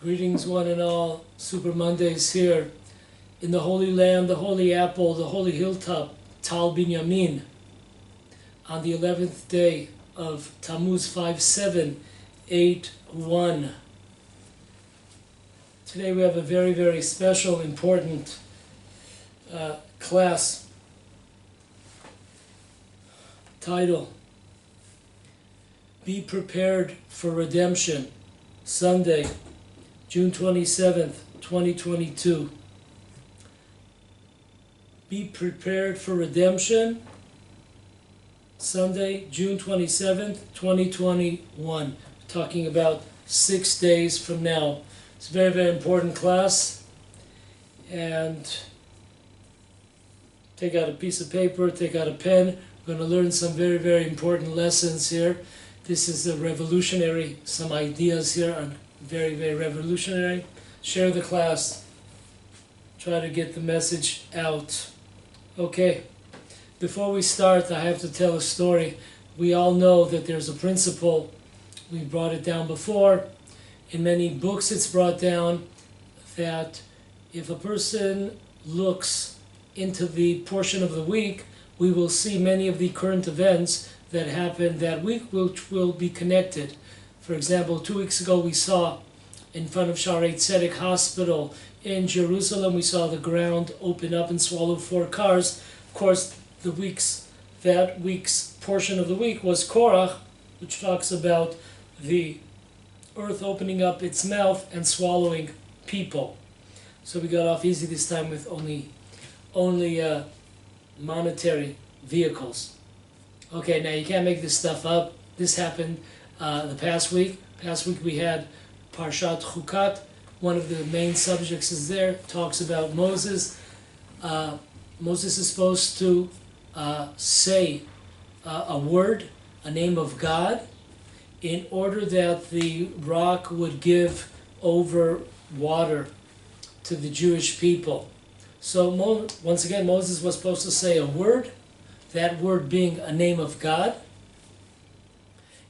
Greetings one and all. Super Mondays here in the Holy Land, the Holy Apple, the Holy Hilltop, Tal Binyamin, on the 11th day of Tammuz 5781. Today we have a very, very special, important class title, Be Prepared for Redemption, Sunday, June 27th, 2022. Be prepared for redemption, Sunday, June 27th, 2021. We're talking about 6 days from now. It's a very, very important class. And take out a piece of paper, take out a pen. We're going to learn some very, very important lessons here. This is a revolutionary, some ideas here are very, very revolutionary. Share the class. Try to get the message out. Okay, before we start, I have to tell a story. We all know that there's a principle. We brought it down before. In many books it's brought down that if a person looks into the portion of the week, we will see many of the current events that happened that week which will be connected. For example, 2 weeks ago we saw in front of Shaarei Tzedek Hospital in Jerusalem, we saw the ground open up and swallow 4 cars. Of course, that week's portion of the week was Korach, which talks about the earth opening up its mouth and swallowing people. So we got off easy this time with only monetary vehicles. Okay, now you can't make this stuff up. This happened the past week. Past week we had Parshat Chukat. One of the main subjects is there. Talks about Moses. Moses is supposed to say a word, a name of God, in order that the rock would give over water to the Jewish people. So once again, Moses was supposed to say a word, that word being a name of God.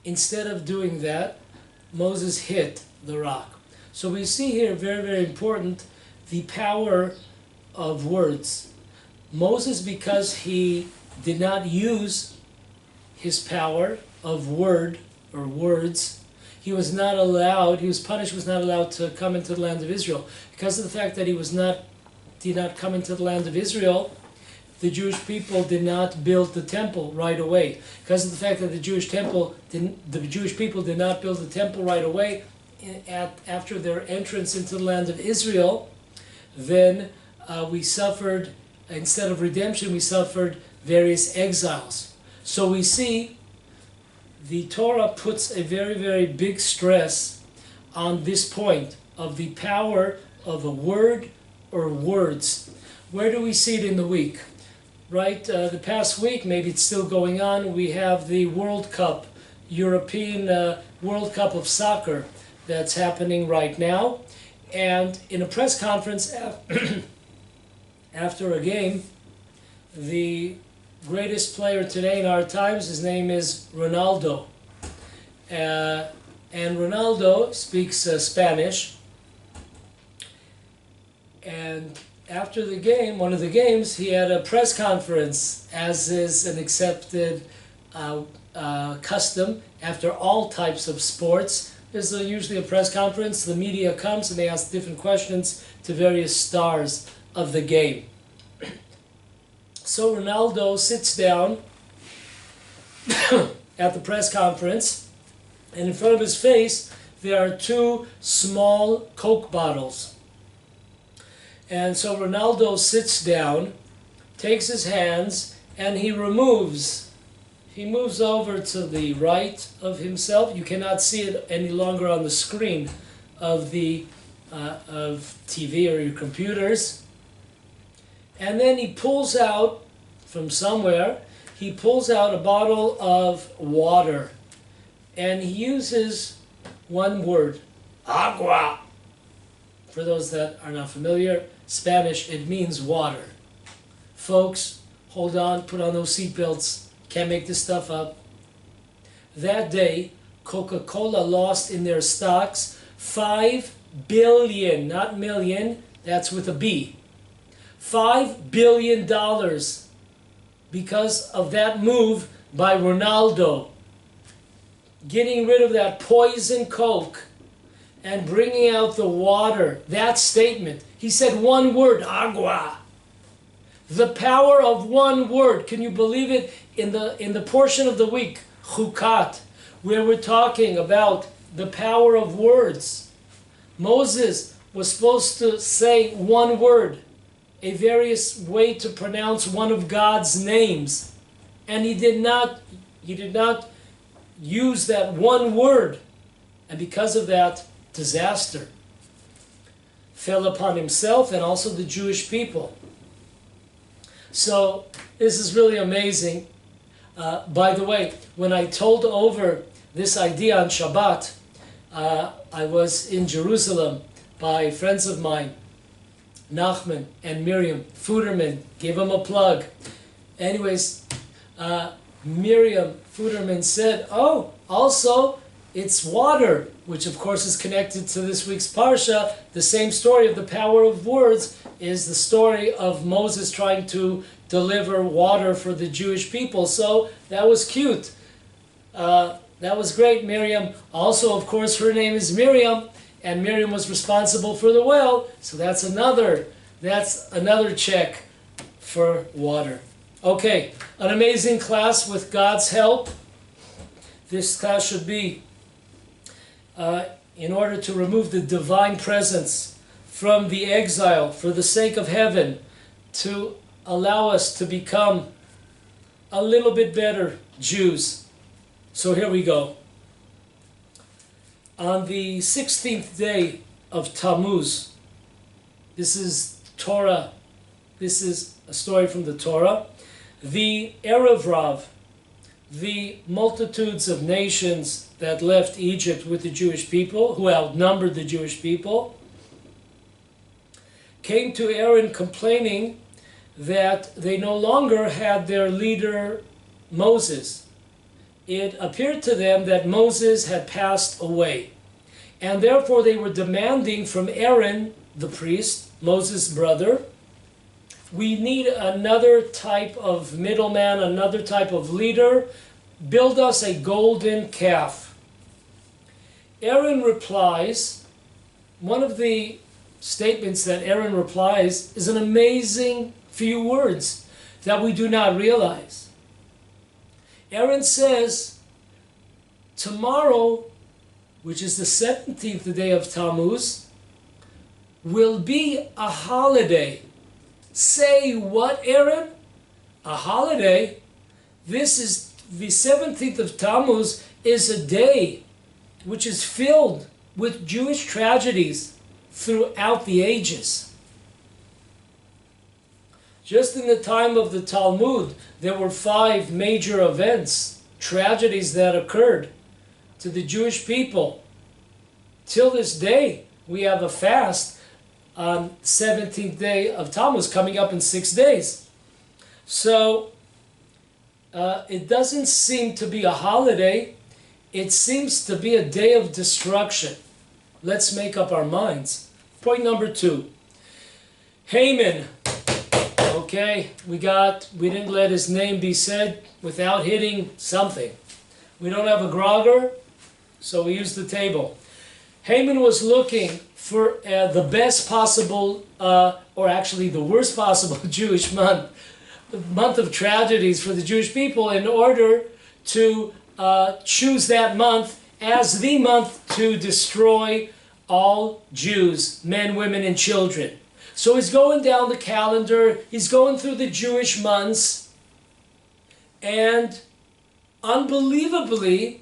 Instead of doing that, Moses hit the rock. So we see here, very, very important, the power of words. Moses, because he did not use his power of word or words, he was not allowed, he was punished, was not allowed to come into the land of Israel. Because of the fact that he did not come into the land of Israel, the Jewish people did not build the temple right away. Because of the fact that the Jewish people did not build the temple right away, after their entrance into the land of Israel, then we suffered, instead of redemption, we suffered various exiles. So we see the Torah puts a very, very big stress on this point of the power of a word or words. Where do we see it in the week? Right, the past week, maybe it's still going on, we have the World Cup, European World Cup of Soccer that's happening right now. And in a press conference after a game, the greatest player today in our times, his name is Ronaldo. And Ronaldo speaks Spanish. And after the game, one of the games, he had a press conference, as is an accepted custom after all types of sports. There's usually a press conference. The media comes and they ask different questions to various stars of the game. So Ronaldo sits down at the press conference, and in front of his face there are 2 small Coke bottles. And so Ronaldo sits down, takes his hands, and he moves over to the right of himself. You cannot see it any longer on the screen of the of TV or your computers. And then he pulls out from somewhere, he pulls out a bottle of water. And he uses one word, agua. For those that are not familiar, Spanish, it means water. Folks, hold on, put on those seatbelts. Can't make this stuff up. That day, Coca-Cola lost in their stocks 5 billion, not million, that's with a B. $5 billion because of that move by Ronaldo. Getting rid of that poison Coke and bringing out the water. That statement. He said one word, agua. The power of one word. Can you believe it? In the portion of the week, Chukat, where we're talking about the power of words. Moses was supposed to say one word, a various way to pronounce one of God's names. And he did not use that one word. And because of that, disaster fell upon himself and also the Jewish people. So this is really amazing. By the way, when I told over this idea on Shabbat, I was in Jerusalem by friends of mine, Nachman and Miriam Fuderman. Gave them a plug. Anyways, Miriam Fuderman said, oh, also it's water, which of course is connected to this week's Parsha. The same story of the power of words is the story of Moses trying to deliver water for the Jewish people. So that was cute. That was great, Miriam. Also, of course, her name is Miriam, and Miriam was responsible for the well. So that's another check for water. Okay, an amazing class with God's help. This class should be in order to remove the divine presence from the exile for the sake of heaven, to allow us to become a little bit better Jews. So here we go. On the 16th day of Tammuz, this is Torah, this is a story from the Torah, the Erev Rav, the multitudes of nations that left Egypt with the Jewish people, who outnumbered the Jewish people, came to Aaron complaining that they no longer had their leader Moses. It appeared to them that Moses had passed away, and therefore they were demanding from Aaron, the priest, Moses' brother, we need another type of middleman, another type of leader. Build us a golden calf. Aaron replies, one of the statements that Aaron replies is an amazing few words that we do not realize. Aaron says, tomorrow, which is the 17th day of Tammuz, will be a holiday. Say what, Aaron? A holiday? This is the 17th of Tammuz is a day which is filled with Jewish tragedies throughout the ages. Just in the time of the Talmud, there were 5 major events, tragedies that occurred to the Jewish people. Till this day, we have a fast on 17th day of Tammuz coming up in 6 days. So it doesn't seem to be a holiday. It seems to be a day of destruction. Let's make up our minds. Point number 2. Haman. Okay, we didn't let his name be said without hitting something. We don't have a grogger, so we use the table. Haman was looking for the best possible, or actually the worst possible Jewish month, the month of tragedies for the Jewish people, in order to choose that month as the month to destroy all Jews, men, women, and children. So he's going down the calendar, he's going through the Jewish months, and unbelievably,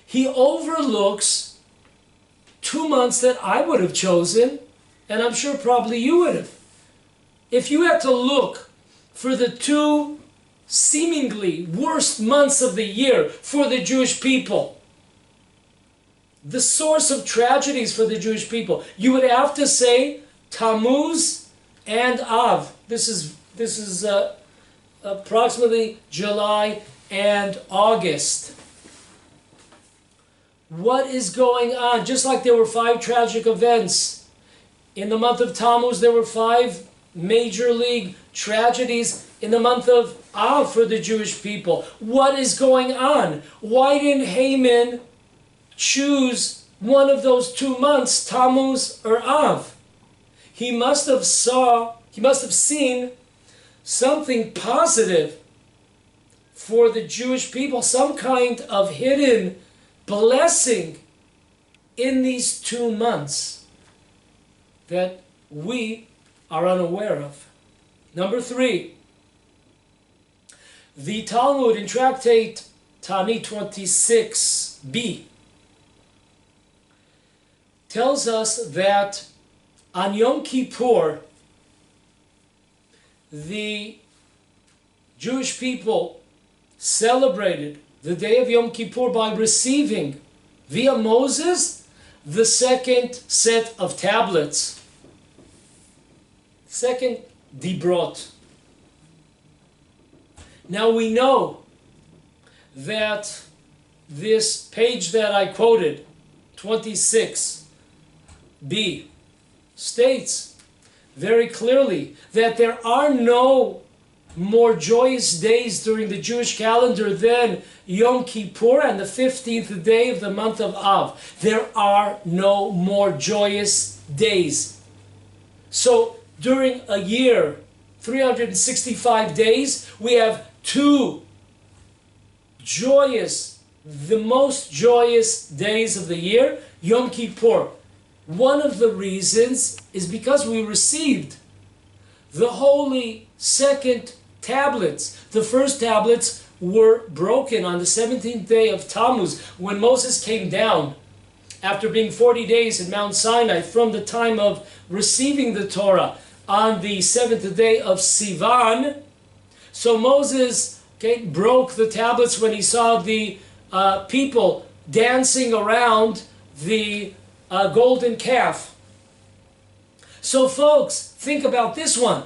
he overlooks 2 months that I would have chosen, and I'm sure probably you would have. If you had to look for the 2 seemingly worst months of the year for the Jewish people, the source of tragedies for the Jewish people, you would have to say Tammuz and Av. This is approximately July and August. What is going on? Just like there were 5 tragic events in the month of Tammuz, there were 5 major league tragedies in the month of Av for the Jewish people. What is going on? Why didn't Haman choose one of those 2 months, Tammuz or Av? He must have seen something positive for the Jewish people, some kind of hidden blessing in these 2 months that we are unaware of. Number 3, the Talmud in Tractate Tani 26b tells us that on Yom Kippur, the Jewish people celebrated the day of Yom Kippur by receiving via Moses the 2nd set of tablets, 2nd Dibrot. Now we know that this page that I quoted, 26b, states very clearly that there are no more joyous days during the Jewish calendar than Yom Kippur and the 15th day of the month of Av. There are no more joyous days. So during a year, 365 days, we have 2 joyous, the most joyous days of the year, Yom Kippur. One of the reasons is because we received the holy 2nd tablets. The first tablets were broken on the 17th day of Tammuz when Moses came down after being 40 days in Mount Sinai from the time of receiving the Torah on the 7th day of Sivan. So Moses broke the tablets when he saw the people dancing around the golden calf. So folks, think about this one.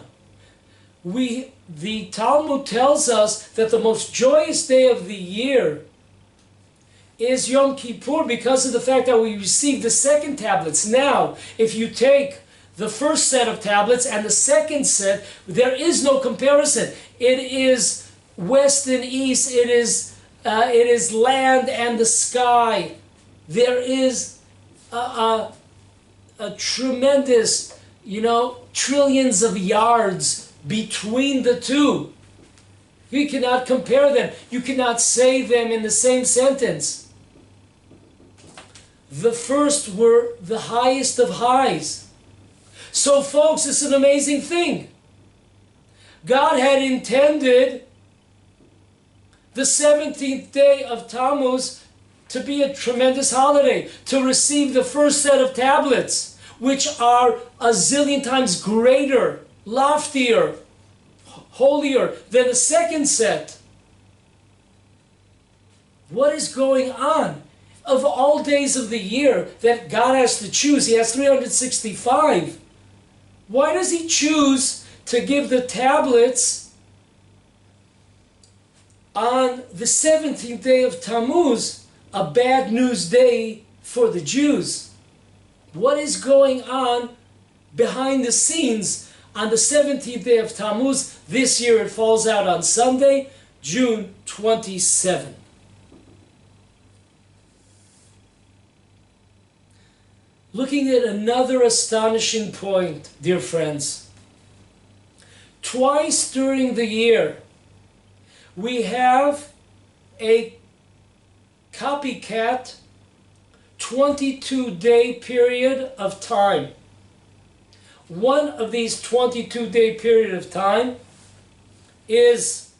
The Talmud tells us that the most joyous day of the year is Yom Kippur because of the fact that we received the 2nd tablets. Now, if you take the first set of tablets and the 2nd set, there is no comparison. It is west and east. It is land and the sky. There is a tremendous, trillions of yards between the 2. You cannot compare them. You cannot say them in the same sentence. The first were the highest of highs. So folks, it's an amazing thing. God had intended the 17th day of Tammuz to be a tremendous holiday, to receive the first set of tablets, which are a zillion times greater, loftier, holier than the 2nd set. What is going on? Of all days of the year that God has to choose, He has 365. Why does He choose to give the tablets on the 17th day of Tammuz, a bad news day for the Jews? What is going on behind the scenes on the 17th day of Tammuz? This year it falls out on Sunday, June 27. Looking at another astonishing point, dear friends. Twice during the year, we have a copycat 22-day period of time. One of these 22-day period of time is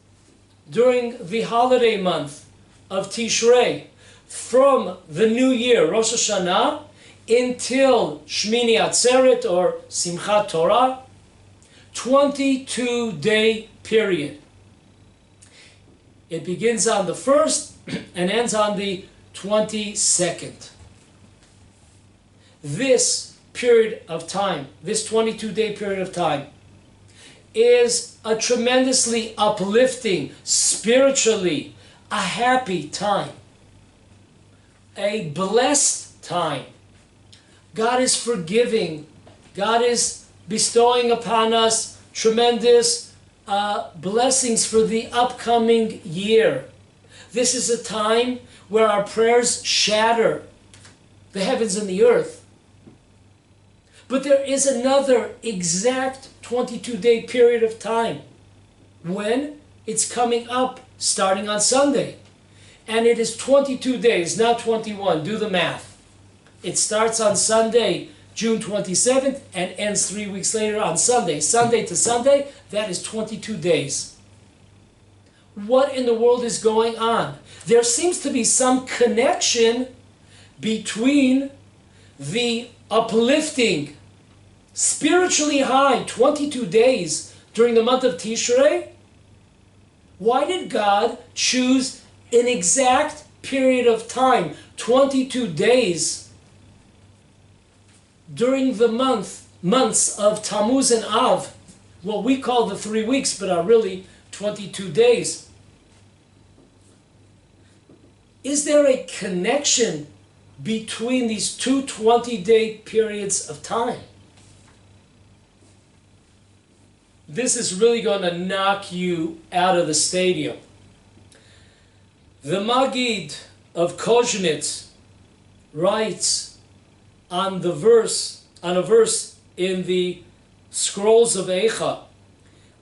during the holiday month of Tishrei, from the new year, Rosh Hashanah, until Shmini Atzeret or Simchat Torah, 22-day period. It begins on the 1st and ends on the 22nd. This period of time, this 22-day period of time, is a tremendously uplifting, spiritually, a happy time. a blessed time. God is forgiving. God is bestowing upon us tremendous blessings for the upcoming year. This is a time where our prayers shatter the heavens and the earth. But there is another exact 22-day period of time when it's coming up starting on Sunday. And it is 22 days, not 21. Do the math. It starts on Sunday, June 27th, and ends 3 weeks later on Sunday. Sunday to Sunday, that is 22 days. What in the world is going on? There seems to be some connection between the uplifting, spiritually high 22 days during the month of Tishrei. Why did God choose an exact period of time, 22 days, during the months of Tammuz and Av, what we call the 3 weeks, but are really 22 days? Is there a connection between these two 20-day periods of time? This is really going to knock you out of the stadium. The Maggid of Koznitz writes on a verse in the scrolls of Eicha,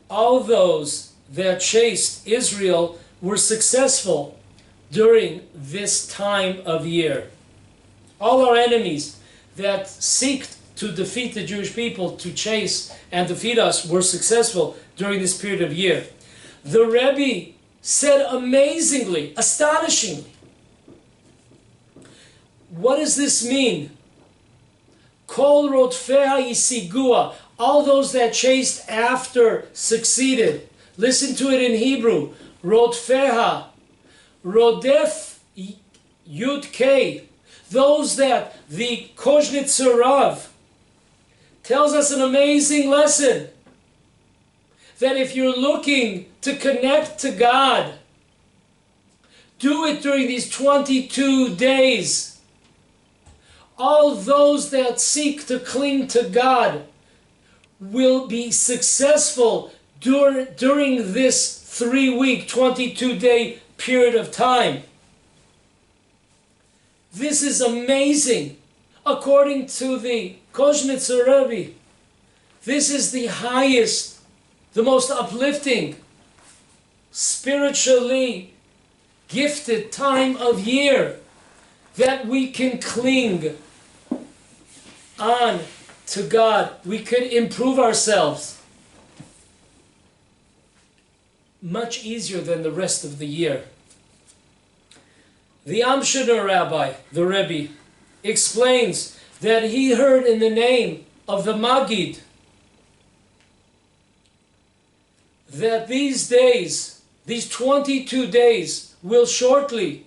all those that chased Israel were successful during this time of year. All our enemies that seek to defeat the Jewish people, to chase and defeat us, were successful during this period of year. The Rebbe said amazingly, astonishingly, what does this mean? Kol rodfeha yisigua, all those that chased after succeeded. Listen to it in Hebrew. Rodfeha, rodef yud kei, those that the Koznitzer Rav tells us an amazing lesson, that if you're looking to connect to God, do it during these 22 days. All those that seek to cling to God will be successful during this 3-week, 22-day period of time. This is amazing. According to the Koznitzer Rebbe, this is the highest, the most uplifting, spiritually gifted time of year that we can cling on to God. We can improve ourselves much easier than the rest of the year. The Amshiner Rabbi, the Rebbe, explains that he heard in the name of the Maggid that these days, these 22 days, will shortly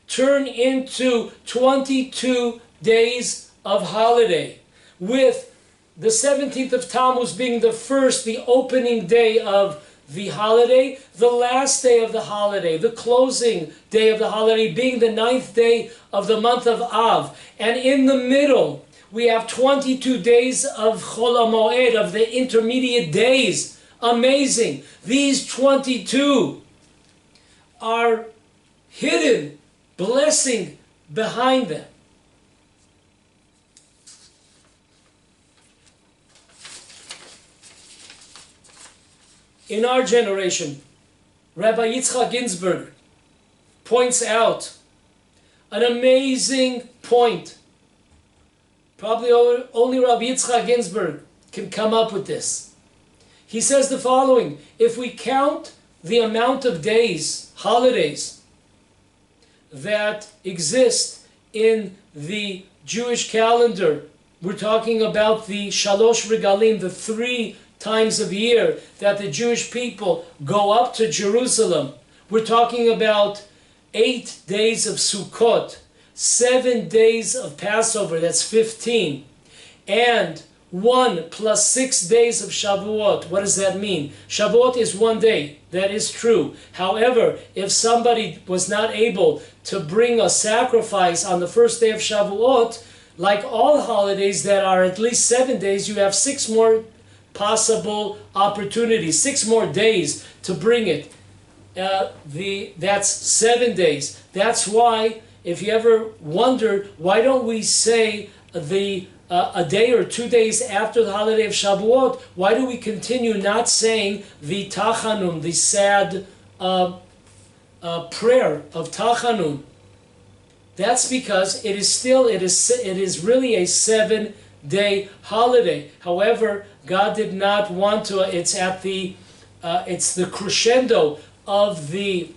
turn into 22 days of holiday, with the 17th of Tammuz being the first, the opening day of the holiday, the last day of the holiday, the closing day of the holiday being the 9th day of the month of Av. And in the middle, we have 22 days of Chol HaMoed, of the intermediate days. Amazing. These 22 are hidden blessing behind them. In our generation, Rabbi Yitzchak Ginsburg points out an amazing point. Probably only Rabbi Yitzchak Ginsburg can come up with this. He says the following: if we count the amount of days, holidays, that exist in the Jewish calendar, we're talking about the Shalosh Regalim, the 3 times of year that the Jewish people go up to Jerusalem. We're talking about 8 days of Sukkot, 7 days of Passover, that's 15, and 1 plus 6 days of Shavuot. What does that mean? Shavuot is 1 day. That is true. However, if somebody was not able to bring a sacrifice on the first day of Shavuot, like all holidays that are at least 7 days, you have 6 more possible opportunities, 6 more days to bring it. That's 7 days. That's why, if you ever wondered, why don't we say a day or 2 days after the holiday of Shavuot, why do we continue not saying the Tachanun, the sad prayer of Tachanun? That's because it is really a 7-day holiday. However, God did not want to. It's the crescendo of the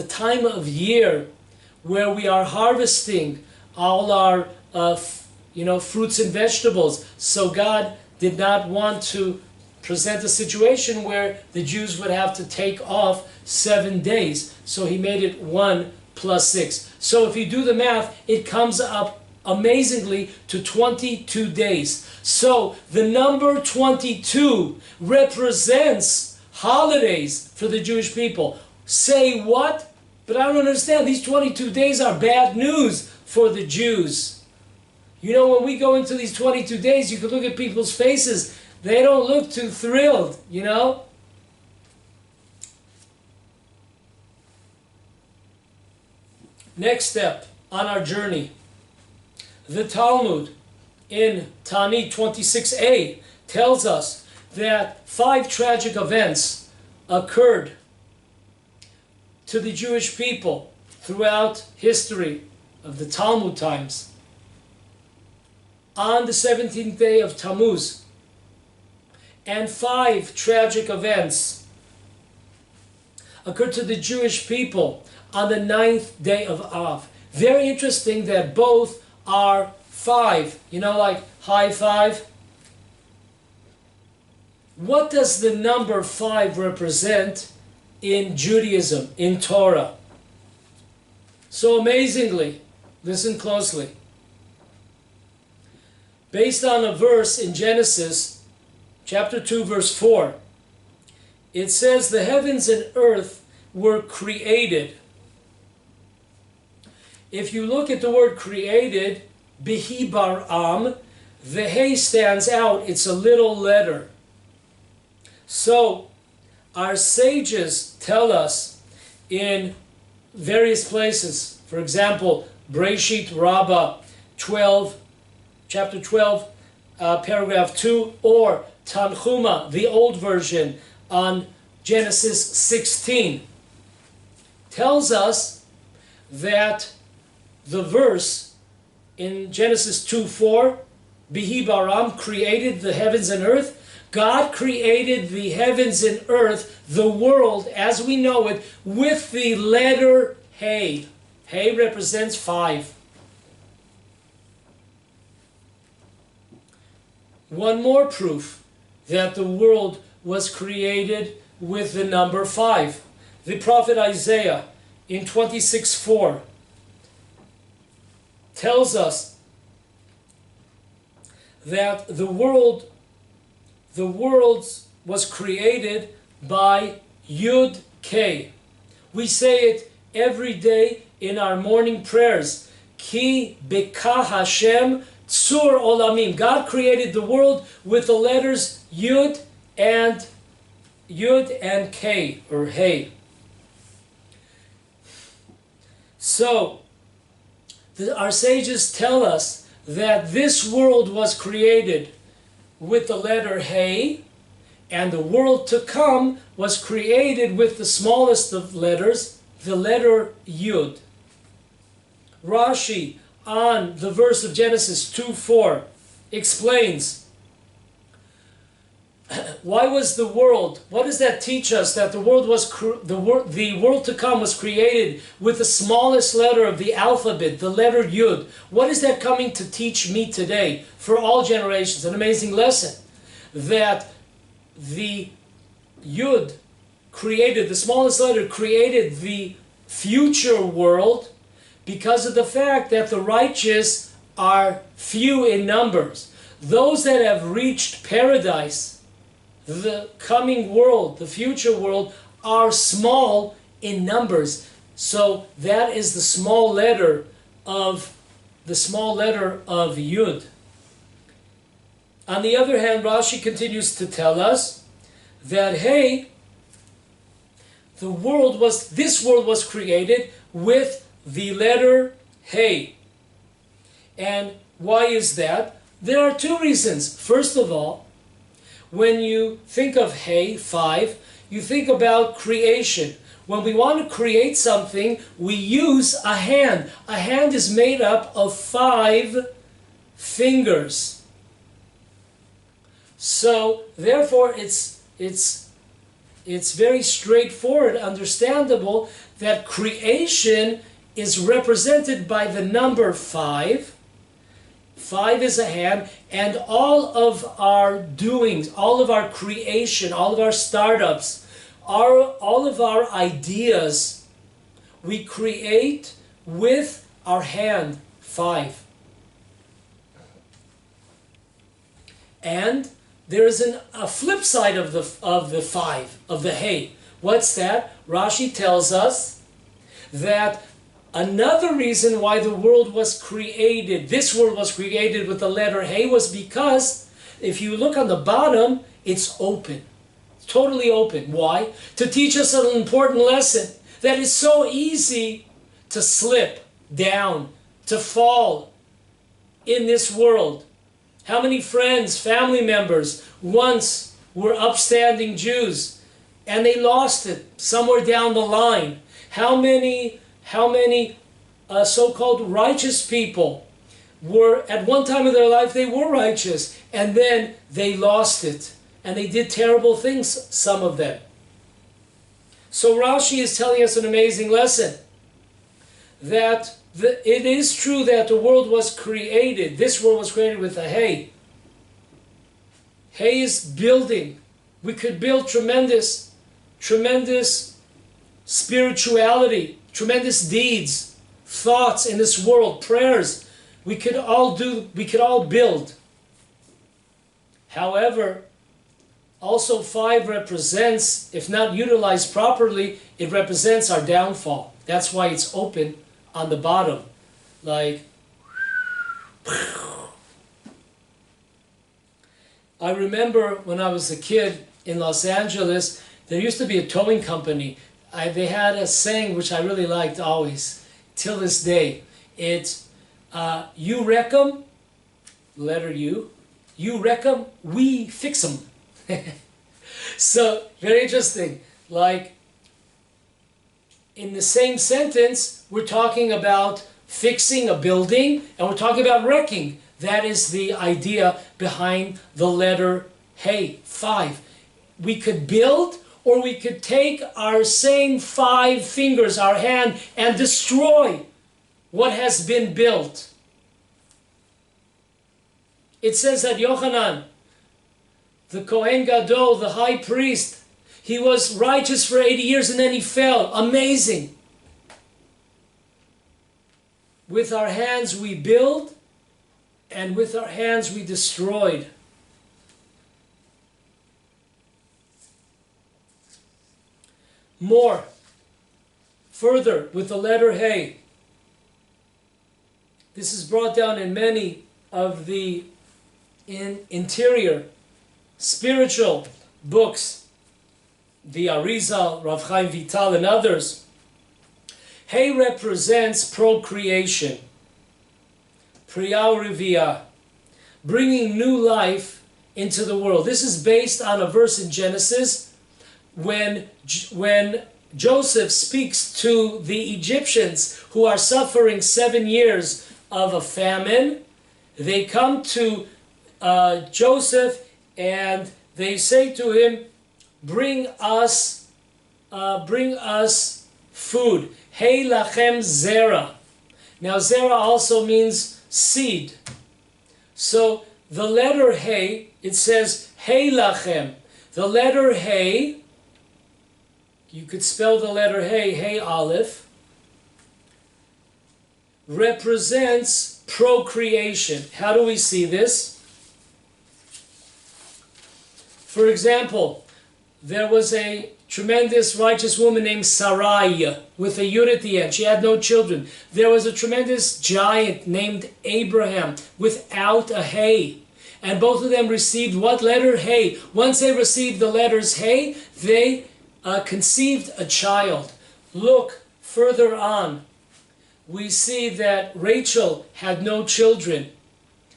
time of year where we are harvesting all our fruits and vegetables. So God did not want to present a situation where the Jews would have to take off 7 days. So he made it 1 plus 6. So if you do the math, it comes up amazingly to 22 days. So the number 22 represents holidays for the Jewish people. Say what? But I don't understand. These 22 days are bad news for the Jews. You know, when we go into these 22 days, you can look at people's faces. They don't look too thrilled, you know? Next step on our journey. The Talmud in Ta'anit 26a tells us that 5 tragic events occurred to the Jewish people throughout history of the Talmud times. On the 17th day of Tammuz, and 5 tragic events occurred to the Jewish people on the 9th day of Av. Very interesting that both are 5. You know, like high five? What does the number 5 represent in Judaism, in Torah? So amazingly, listen closely. Based on a verse in Genesis, chapter 2, verse 4, it says, the heavens and earth were created. If you look at the word created, bihi baram, the hey stands out. It's a little letter. So, our sages tell us in various places, for example, Breshit Rabbah 12, chapter 12, paragraph 2, or Tanchuma, the old version, on Genesis 16, tells us that the verse in Genesis 2:4, Bihi Baram, created the heavens and earth. God created the heavens and earth, the world as we know it, with the letter Hey. Hey represents 5. One more proof that the world was created with the number 5. The prophet Isaiah in 26:4 tells us that the world was created by Yud K. We say it every day in our morning prayers. Ki Beka Hashem Tzur Olamim. God created the world with the letters Yud and K, or Hey. So, our sages tell us that this world was created with the letter Hey, and the world to come was created with the smallest of letters, the letter Yud. Rashi, on the verse of Genesis 2:4, explains, why was the world, what does that teach us, that the world to come was created with the smallest letter of the alphabet, the letter Yud? What is that coming to teach me today for all generations? An amazing lesson. That the Yud created, the smallest letter created the future world, because of the fact that the righteous are few in numbers. Those that have reached paradise, the coming world, the future world, are small in numbers. So that is the small letter of Yud. On the other hand, Rashi continues to tell us that hey, this world was created with the letter Hey. And why is that? There are two reasons. First of all, when you think of Hey, 5, you think about creation. When we want to create something, we use a hand. A hand is made up of 5 fingers. So, therefore, it's very straightforward, understandable, that creation is represented by the number 5. 5 is a hand, and all of our doings, all of our creation, all of our startups, all of our ideas, we create with our hand, 5. And there is a flip side of the 5, of the Hey. What's that? Rashi tells us that another reason why the world was created, this world was created with the letter Hey, was because if you look on the bottom, it's open. Totally open. Why? To teach us an important lesson, that it's so easy to slip down, to fall in this world. How many friends, family members once were upstanding Jews and they lost it somewhere down the line? How many so-called righteous people were, at one time of their life, they were righteous, and then they lost it, and they did terrible things, some of them. So Rashi is telling us an amazing lesson, that it is true that the world was created, this world was created with a Hey. Hey is building. We could build tremendous spirituality, tremendous deeds, thoughts in this world, prayers. We could all build. However, also 5 represents, if not utilized properly, it represents our downfall. That's why it's open on the bottom. Like, I remember when I was a kid in Los Angeles, there used to be a towing company. They had a saying which I really liked always, till this day. It's, you wreck 'em, letter U, you wreck 'em, we fix 'em. So, very interesting. Like, in the same sentence, we're talking about fixing a building, and we're talking about wrecking. That is the idea behind the letter Hey, 5. We could build, or we could take our same 5 fingers, our hand, and destroy what has been built. It says that Yochanan, the Kohen Gadol, the high priest, he was righteous for 80 years and then he fell. Amazing. With our hands we build, and with our hands we destroyed. More. Further, with the letter Hey. This is brought down in many of the interior spiritual books, the Arizal, Rav Chaim Vital, and others. Hey represents procreation, Priyah Riviyah, bringing new life into the world. This is based on a verse in Genesis when Joseph speaks to the Egyptians who are suffering 7 years of a famine. They come to Joseph and they say to him, bring us food. Hey lachem zera. Now zera also means seed. So the letter Hey, it says Hey lachem. The letter Hey, you could spell the letter Hey, Hey Aleph. represents procreation. How do we see this? For example, there was a tremendous righteous woman named Sarai with a yud at the end. She had no children. There was a tremendous giant named Abraham without a hay. And both of them received what letter? Hay. Once they received the letters Hay, they conceived a child. Look further on. We see that Rachel had no children.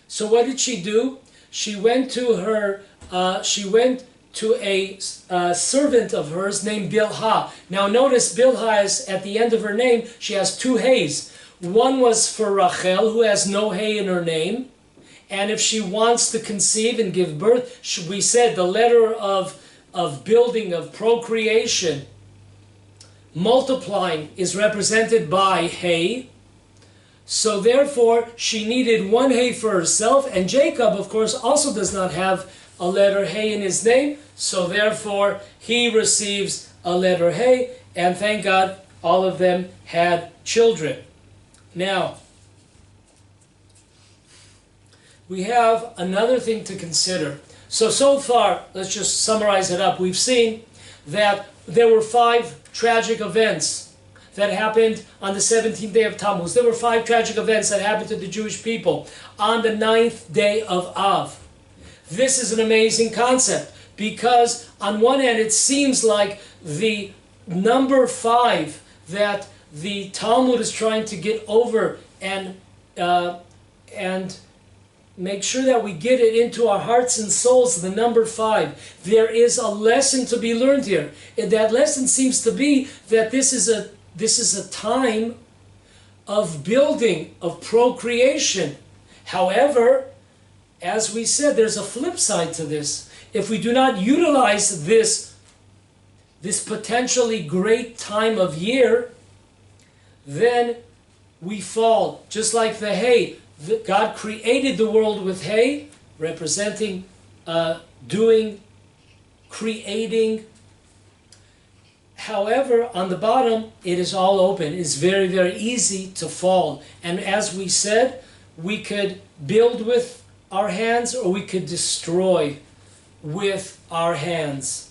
So what did she do? She went to a servant of hers named Bilhah. Now notice Bilhah is at the end of her name. She has two hays. One was for Rachel, who has no hay in her name. And if she wants to conceive and give birth, we said the letter of building, of procreation, multiplying, is represented by hay. So therefore, she needed one hay for herself. And Jacob, of course, also does not have a letter hay in his name. So therefore, he receives a letter hay. And thank God, all of them had children. Now, we have another thing to consider. So far, let's just summarize it up. We've seen that there were 5 tragic events that happened on the 17th day of Tammuz. There were 5 tragic events that happened to the Jewish people on the 9th day of Av. This is an amazing concept because on one hand it seems like the number 5 that the Talmud is trying to get over and make sure that we get it into our hearts and souls, the number 5. There is a lesson to be learned here. And that lesson seems to be that this is a time of building, of procreation. However, as we said, there's a flip side to this. If we do not utilize this potentially great time of year, then we fall. Just like the hay. God created the world with hay, representing creating. However, on the bottom, it is all open. It's very, very easy to fall. And as we said, we could build with our hands or we could destroy with our hands.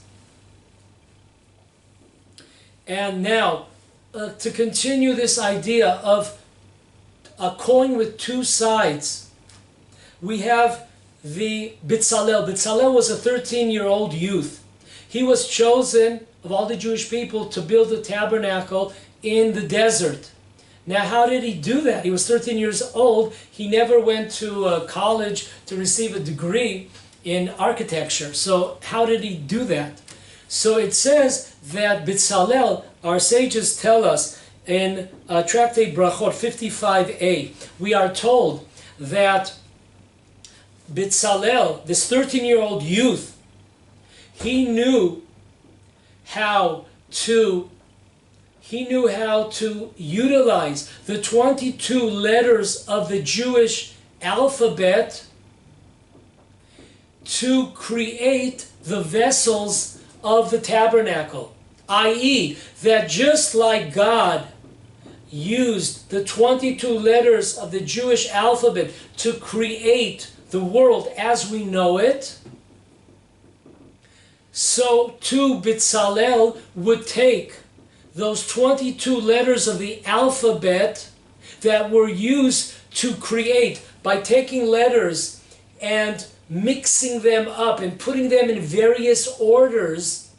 And now, to continue this idea of a coin with 2 sides, we have the Bitzalel. Bitzalel was a 13-year-old youth. He was chosen of all the Jewish people to build the tabernacle in the desert. Now, how did he do that? He was 13 years old. He never went to college to receive a degree in architecture. So how did he do that? So it says that Bitzalel, our sages tell us, in Tractate Brachot 55a, we are told that Bitzalel, this 13-year-old youth, he knew how to utilize the 22 letters of the Jewish alphabet to create the vessels of the tabernacle. I.e., that just like God used the 22 letters of the Jewish alphabet to create the world as we know it, so too Bitzalel would take those 22 letters of the alphabet that were used to create by taking letters and mixing them up and putting them in various orders.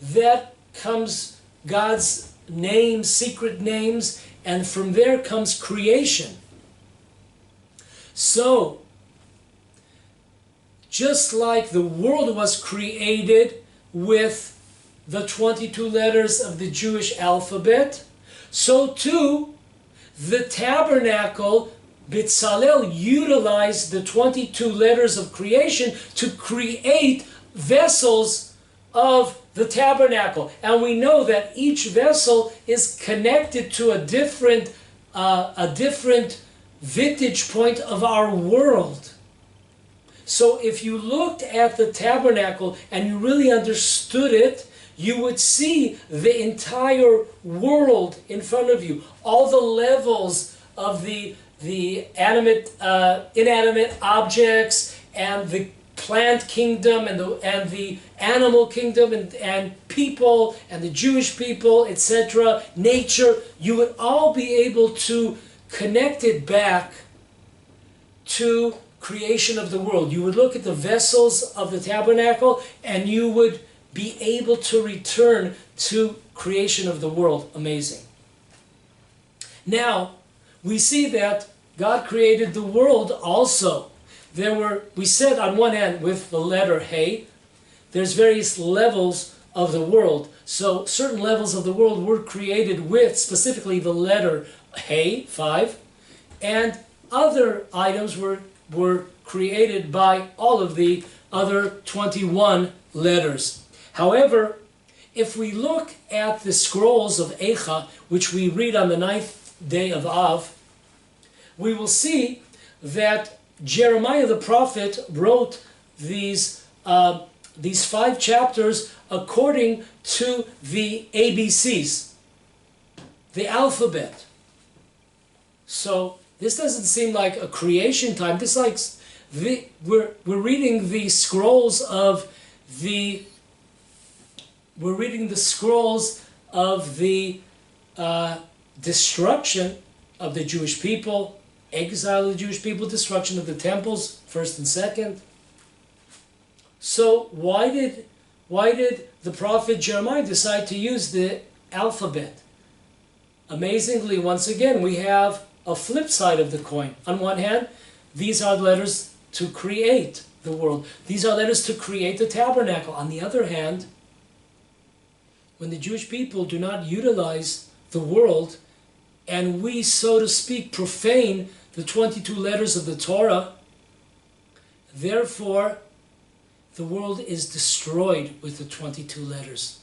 That comes God's names, secret names, and from there comes creation. So, just like the world was created with the 22 letters of the Jewish alphabet, so too the tabernacle, Bitzalel utilized the 22 letters of creation to create vessels of the tabernacle. And we know that each vessel is connected to a different vantage point of our world. So if you looked at the tabernacle and you really understood it, you would see the entire world in front of you. All the levels of the inanimate objects, and the plant kingdom, and the animal kingdom, and people, and the Jewish people, etc., nature, you would all be able to connect it back to creation of the world. You would look at the vessels of the tabernacle, and you would be able to return to creation of the world. Amazing. Now, we see that God created the world also. We said on one hand with the letter Hey, there's various levels of the world. So certain levels of the world were created with specifically the letter Hey, 5, and other items were created by all of the other 21 letters. However, if we look at the scrolls of Eicha, which we read on the 9th day of Av, we will see that Jeremiah the prophet wrote these 5 chapters according to the ABCs, the alphabet. So this doesn't seem like a creation time. This we're reading the scrolls of the destruction of the Jewish people, exile of the Jewish people, destruction of the temples, first and second. So why did the prophet Jeremiah decide to use the alphabet? Amazingly, once again, we have a flip side of the coin. On one hand, these are letters to create the world. These are letters to create the tabernacle. On the other hand, when the Jewish people do not utilize the world, and we, so to speak, profane the 22 letters of the Torah, therefore, the world is destroyed with the 22 letters.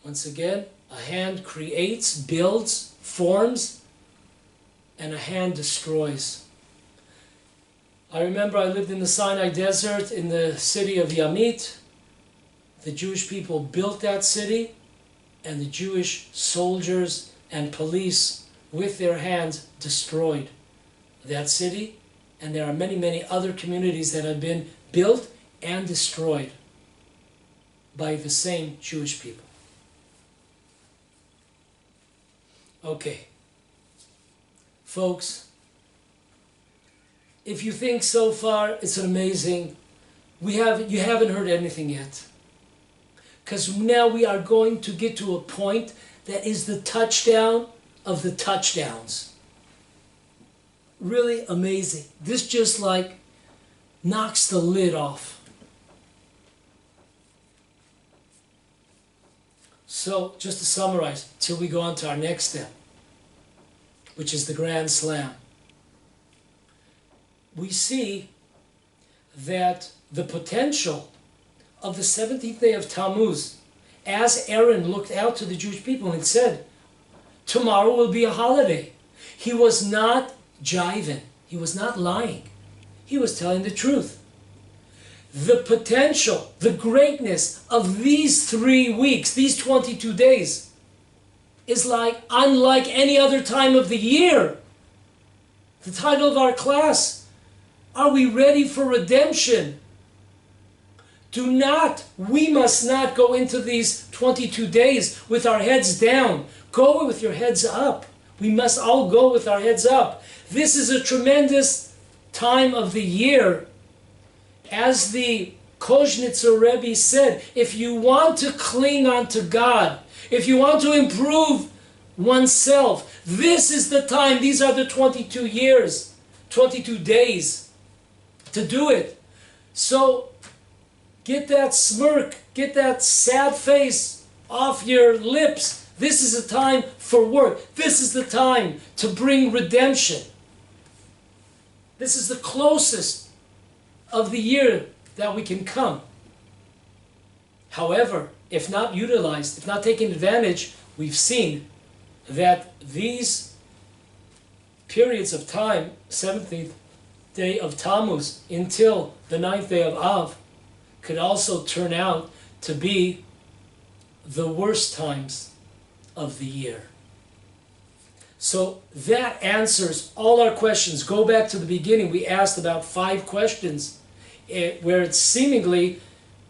Once again, a hand creates, builds, forms, and a hand destroys. I remember I lived in the Sinai Desert in the city of Yamit. The Jewish people built that city, and the Jewish soldiers and police with their hands destroyed that city, and there are many, many other communities that have been built and destroyed by the same Jewish people. Okay, folks, if you think so far it's amazing, you haven't heard anything yet, because now we are going to get to a point that is the touchdown of the touchdowns. Really amazing. This just like knocks the lid off. So, just to summarize, till we go on to our next step, which is the Grand Slam. We see that the potential of the 17th day of Tammuz, as Aaron looked out to the Jewish people and said, tomorrow will be a holiday. He was not jiving. He was not lying. He was telling the truth. The potential, the greatness of these 3 weeks, these 22 days, is like unlike any other time of the year. The title of our class, Are We Ready for Redemption? We must not go into these 22 days with our heads down. Go with your heads up. We must all go with our heads up. This is a tremendous time of the year. As the Koznitzer Rebbe said, if you want to cling on to God, if you want to improve oneself, this is the time. These are the 22 years, 22 days to do it. So get that smirk, get that sad face off your lips. This is a time for work. This is the time to bring redemption. This is the closest of the year that we can come. However, if not utilized, if not taken advantage, we've seen that these periods of time, 17th day of Tammuz until the 9th day of Av, could also turn out to be the worst times of the year. So that answers all our questions. Go back to the beginning. We asked about 5 questions where it's seemingly,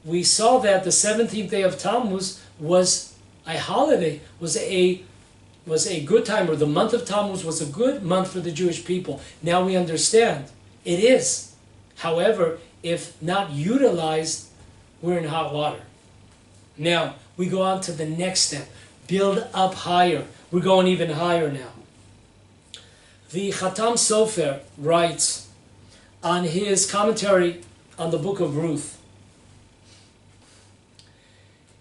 we saw that the 17th day of Tammuz was a holiday, was a good time, or the month of Tammuz was a good month for the Jewish people. Now we understand it is. However, if not utilized, we're in hot water. Now we go on to the next step. Build up higher. We're going even higher now. The Khatam Sofer writes on his commentary on the book of Ruth.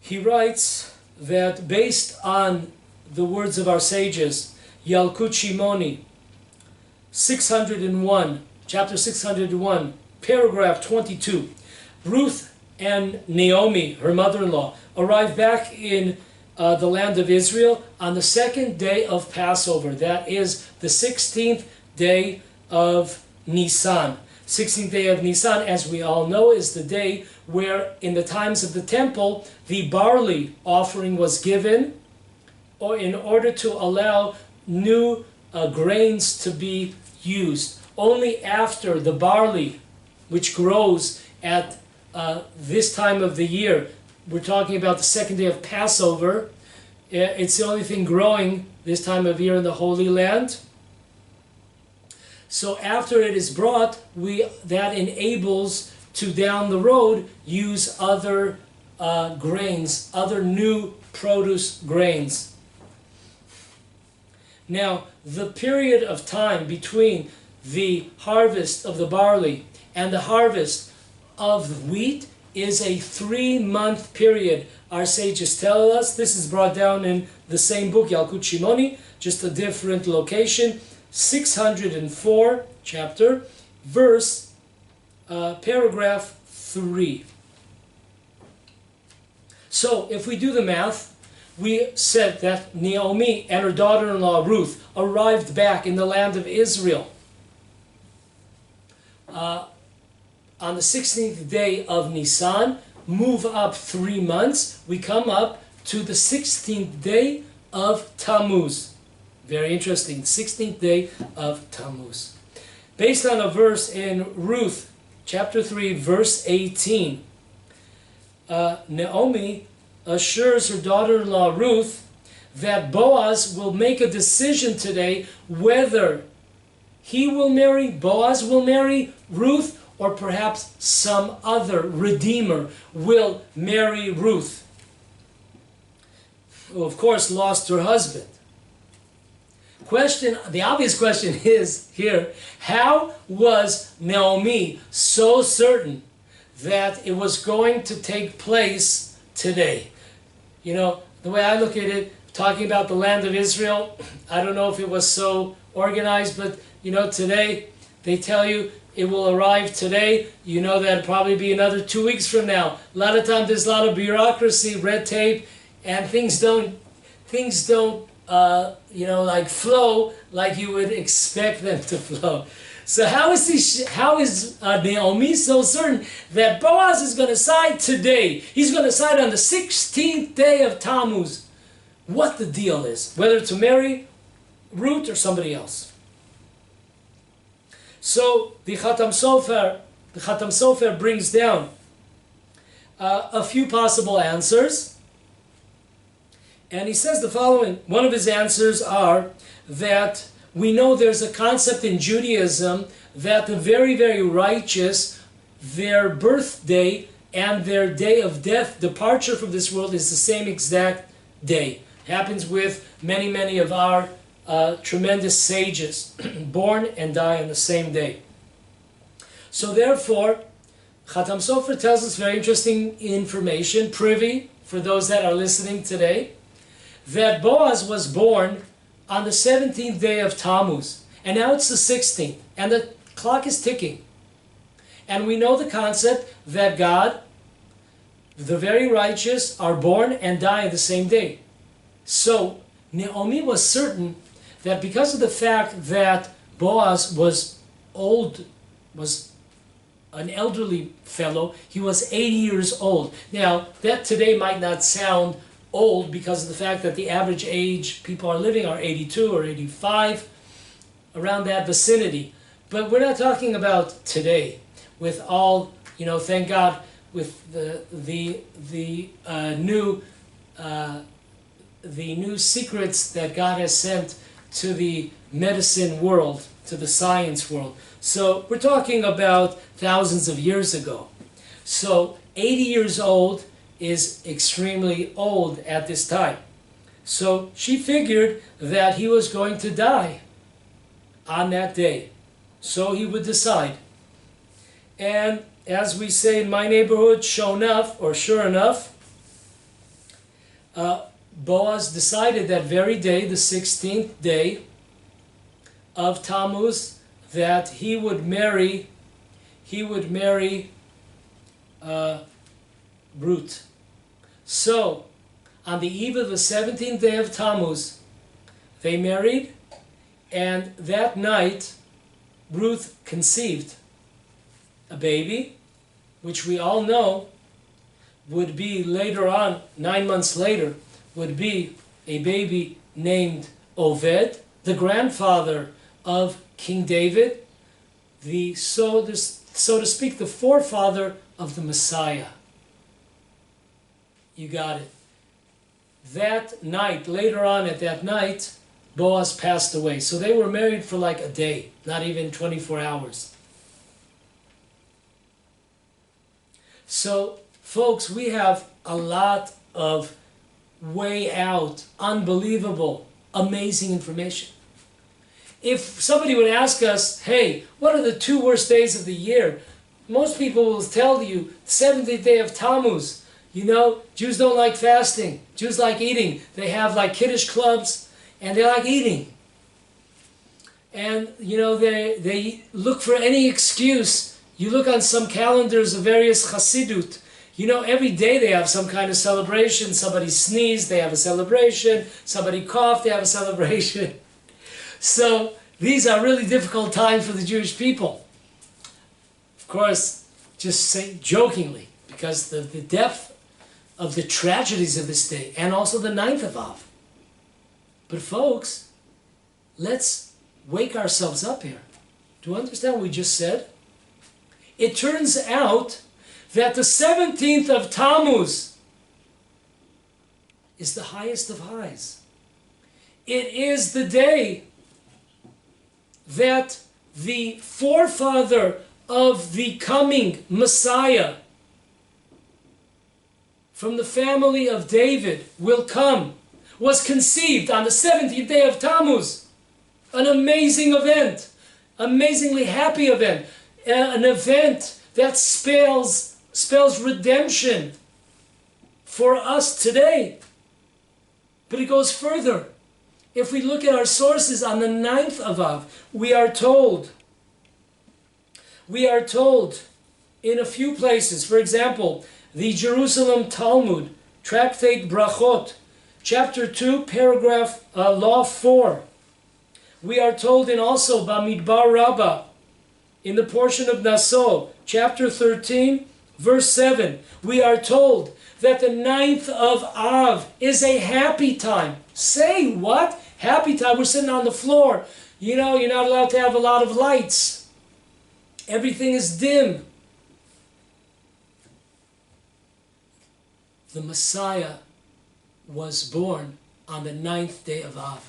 He writes that based on the words of our sages, Yalkut Shimoni, 601, chapter 601, paragraph 22, Ruth and Naomi, her mother-in-law, arrived back in the land of Israel on the 2nd day of Passover. That is the 16th day of Nisan. 16th day of Nisan, as we all know, is the day where in the times of the temple, the barley offering was given, or in order to allow new grains to be used. Only after the barley, which grows at this time of the year, we're talking about the 2nd day of Passover, it's the only thing growing this time of year in the Holy Land. So after it is brought, that enables to down the road use other grains, other new produce grains. Now, the period of time between the harvest of the barley and the harvest of the wheat is a 3-month period. Our sages tell us, this is brought down in the same book, Yalkut Shimoni, just a different location, 604 chapter, verse, paragraph 3. So, if we do the math, we said that Naomi and her daughter-in-law Ruth arrived back in the land of Israel on the 16th day of Nisan, move up 3 months, we come up to the 16th day of Tammuz. Very interesting, 16th day of Tammuz. Based on a verse in Ruth, chapter 3, verse 18, Naomi assures her daughter-in-law Ruth that Boaz will make a decision today whether Boaz will marry Ruth, or perhaps some other redeemer will marry Ruth, who of course lost her husband. The obvious question is here, how was Naomi so certain that it was going to take place today? You know, the way I look at it, talking about the land of Israel, I don't know if it was so organized, but you know, today they tell you it will arrive today. You know that it'll probably be another 2 weeks from now. A lot of times there's a lot of bureaucracy, red tape, and things don't like flow like you would expect them to flow. So how is Naomi so certain that Boaz is going to side today? He's going to side on the 16th day of Tammuz. What the deal is, whether to marry Ruth or somebody else. So the Khatam Sofer brings down a few possible answers, and he says the following. One of his answers are that we know there's a concept in Judaism that the very, very righteous, their birthday and their day of death, departure from this world, is the same exact day. It happens with many, many of our tremendous sages, born and die on the same day. So therefore, Khatam Sofer tells us very interesting information, privy for those that are listening today, that Boaz was born on the 17th day of Tammuz, and now it's the 16th, and the clock is ticking. And we know the concept that God, the very righteous, are born and die the same day. So Naomi was certain that because of the fact that Boaz was old, was an elderly fellow, he was 80 years old. Now, that today might not sound old because of the fact that the average age people are living are 82 or 85, around that vicinity. But we're not talking about today, with all, thank God, with the new secrets that God has sent to the medicine world, to the science world. So we're talking about thousands of years ago. So 80 years old is extremely old at this time. So she figured that he was going to die on that day. So he would decide. And as we say in my neighborhood, sure enough, Boaz decided that very day, the 16th day of Tammuz, that he would marry Ruth. So, on the eve of the 17th day of Tammuz, they married, and that night, Ruth conceived a baby, which we all know would be later on, 9 months later, would be a baby named Oved, the grandfather of King David, so to speak, the forefather of the Messiah. You got it. That night, later on at that night, Boaz passed away. So they were married for like a day, not even 24 hours. So, folks, we have a lot of way out, unbelievable, amazing information. If somebody would ask us, hey, what are the 2 worst days of the year? Most people will tell you, the 70th day of Tammuz. Jews don't like fasting. Jews like eating. They have like Kiddush clubs, and they like eating. And, they look for any excuse. You look on some calendars of various Chassidut. Every day they have some kind of celebration. Somebody sneezed, they have a celebration. Somebody coughed, they have a celebration. So these are really difficult times for the Jewish people. Of course, just say jokingly, because the depth of the tragedies of this day, and also the 9th of Av. But folks, let's wake ourselves up here. Do you understand what we just said? It turns out that the 17th of Tammuz is the highest of highs. It is the day that the forefather of the coming Messiah from the family of David will come, was conceived on the 17th day of Tammuz. An amazing event, amazingly happy event, an event that spells redemption for us today. But it goes further. If we look at our sources on the 9th of Av, we are told in a few places, for example, the Jerusalem Talmud, Tractate Brachot, chapter 2, paragraph law 4. We are told in also Bamidbar Rabbah, in the portion of Naso, chapter 13, verse 7, we are told that the 9th of Av is a happy time. Say what? Happy time. We're sitting on the floor. You're not allowed to have a lot of lights. Everything is dim. The Messiah was born on the 9th day of Av.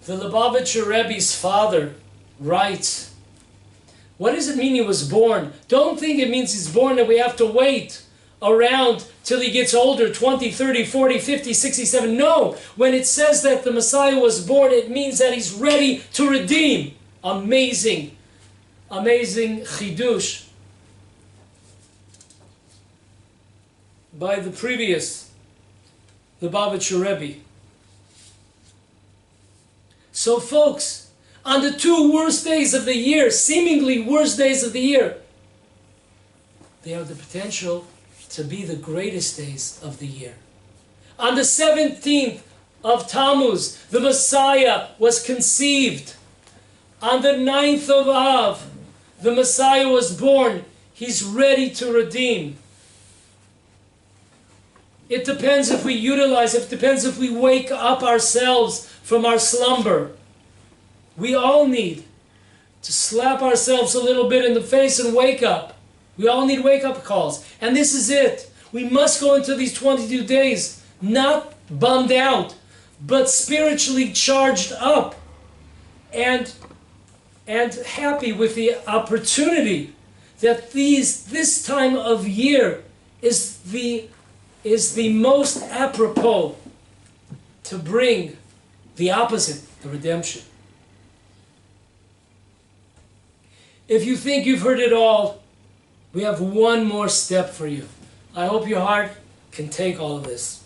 The Lubavitcher Rebbe's father writes, what does it mean he was born? Don't think it means he's born and we have to wait around till he gets older, 20, 30, 40, 50, 67. No, when it says that the Messiah was born, it means that he's ready to redeem. Amazing, amazing chidush by the previous Lubavitcher Rebbe. So folks, on the 2 worst days of the year, seemingly worst days of the year, they have the potential to be the greatest days of the year. On the 17th of Tammuz, the Messiah was conceived. On the 9th of Av, the Messiah was born. He's ready to redeem. It depends if we utilize, it depends if we wake up ourselves from our slumber. We all need to slap ourselves a little bit in the face and wake up. We all need wake-up calls. And this is it. We must go into these 22 days not bummed out, but spiritually charged up and happy with the opportunity that this time of year is the most apropos to bring the opposite, the redemption. If you think you've heard it all, we have one more step for you. I hope your heart can take all of this.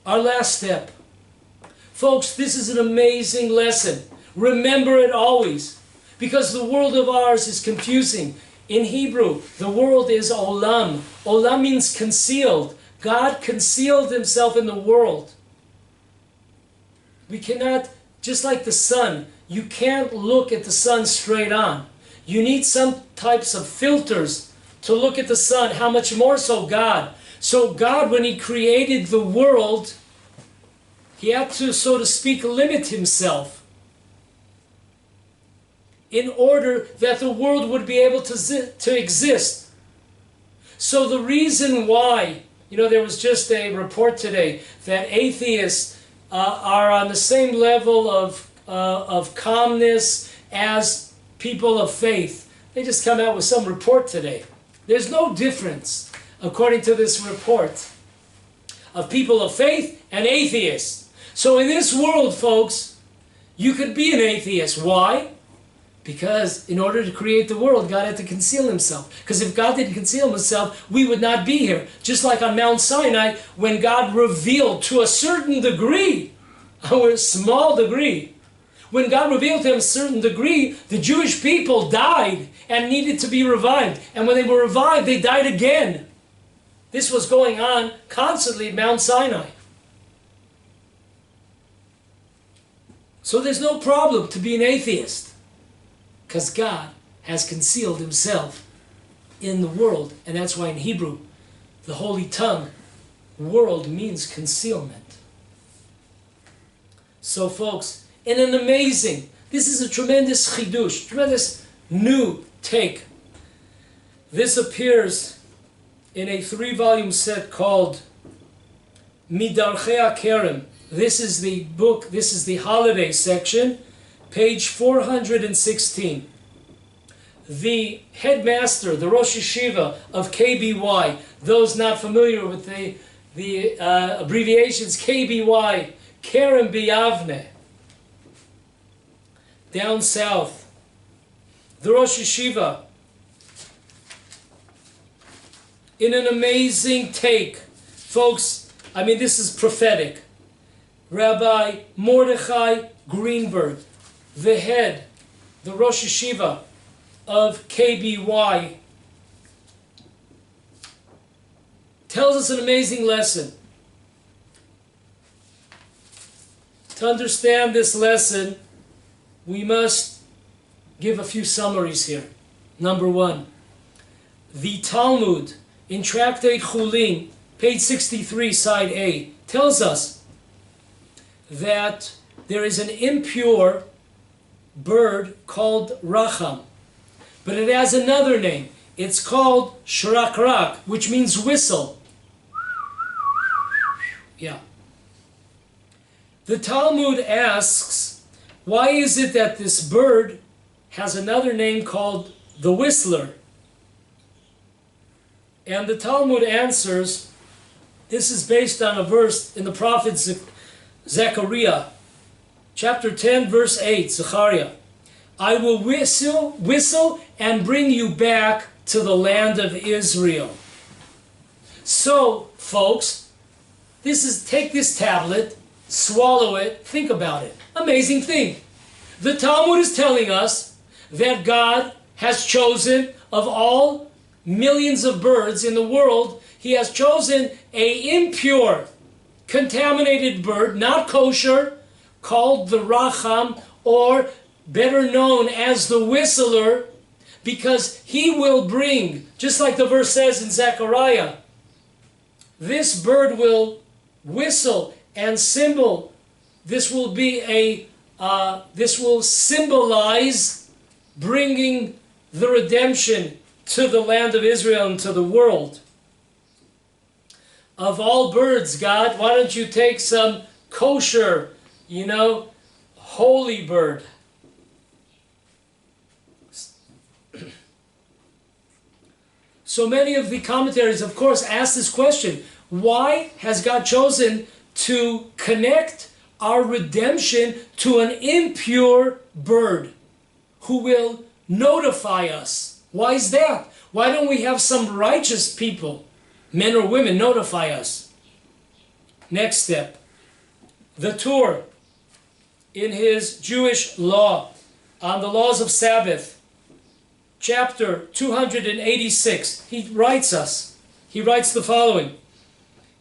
Our last step. Folks, this is an amazing lesson. Remember it always, because the world of ours is confusing. In Hebrew, the world is olam. Olam means concealed. God concealed himself in the world. We cannot, just like the sun, you can't look at the sun straight on. You need some types of filters to look at the sun. How much more so God? So God, when he created the world, he had to, so to speak, limit himself in order that the world would be able to exist. So the reason why, there was just a report today that atheists are on the same level of calmness as people of faith. They just come out with some report today. There's no difference, according to this report, of people of faith and atheists. So in this world, folks, you could be an atheist. Why? Because in order to create the world, God had to conceal himself. Because if God didn't conceal himself, we would not be here. Just like on Mount Sinai, when God revealed to a certain degree, a small degree, when God revealed to him a certain degree, the Jewish people died and needed to be revived. And when they were revived, they died again. This was going on constantly at Mount Sinai. So there's no problem to be an atheist, because God has concealed himself in the world. And that's why in Hebrew, the holy tongue, world means concealment. So folks, in an amazing, this is a tremendous chidush, tremendous new take. This appears in a 3-volume set called Midarchei HaKerem. This is the book, this is the holiday section, page 416. The headmaster, the Rosh Yeshiva of KBY, those not familiar with the abbreviations KBY, Kerem B'Yavne, down south. The Rosh Yeshiva, in an amazing take, folks, this is prophetic. Rabbi Mordechai Greenberg, the head, the Rosh Yeshiva of KBY, tells us an amazing lesson. To understand this lesson, we must give a few summaries here. Number one, the Talmud in Tractate Chulin, page 63, side A, tells us that there is an impure bird called Racham, but it has another name. It's called Shrakrak, which means whistle. Yeah. The Talmud asks, why is it that this bird has another name called the whistler? And the Talmud answers, this is based on a verse in the prophet Zechariah, chapter 10, verse 8, Zechariah. I will whistle and bring you back to the land of Israel. So, folks, take this tablet, swallow it, think about it. Amazing thing. The Talmud is telling us that God has chosen, of all millions of birds in the world, he has chosen a impure, contaminated bird, not kosher, called the Racham, or better known as the whistler, because he will bring, just like the verse says in Zechariah, this bird will whistle and symbol. This will be this will symbolize bringing the redemption to the land of Israel and to the world. Of all birds, God, why don't you take some kosher, holy bird? So many of the commentaries, of course, ask this question: why has God chosen to connect our redemption to an impure bird who will notify us? Why is that? Why don't we have some righteous people, men or women, notify us? Next step. The Torah, in his Jewish law, on the laws of Sabbath, chapter 286, he writes the following.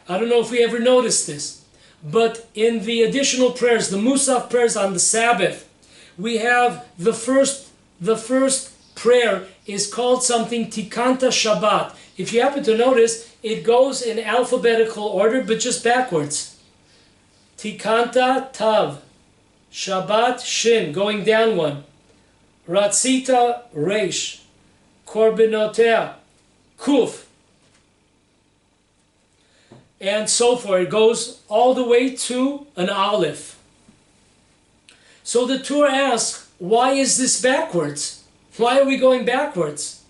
I don't know if we ever noticed this, but in the additional prayers, the Musaf prayers on the Sabbath, we have the first prayer is called something Tikanta Shabbat. If you happen to notice, it goes in alphabetical order, but just backwards. Tikanta Tav, Shabbat Shin, going down one. Ratzita Reish, Korbinotea Kuf, and so forth. It goes all the way to an Aleph. So the Torah asks, why is this backwards? Why are we going backwards?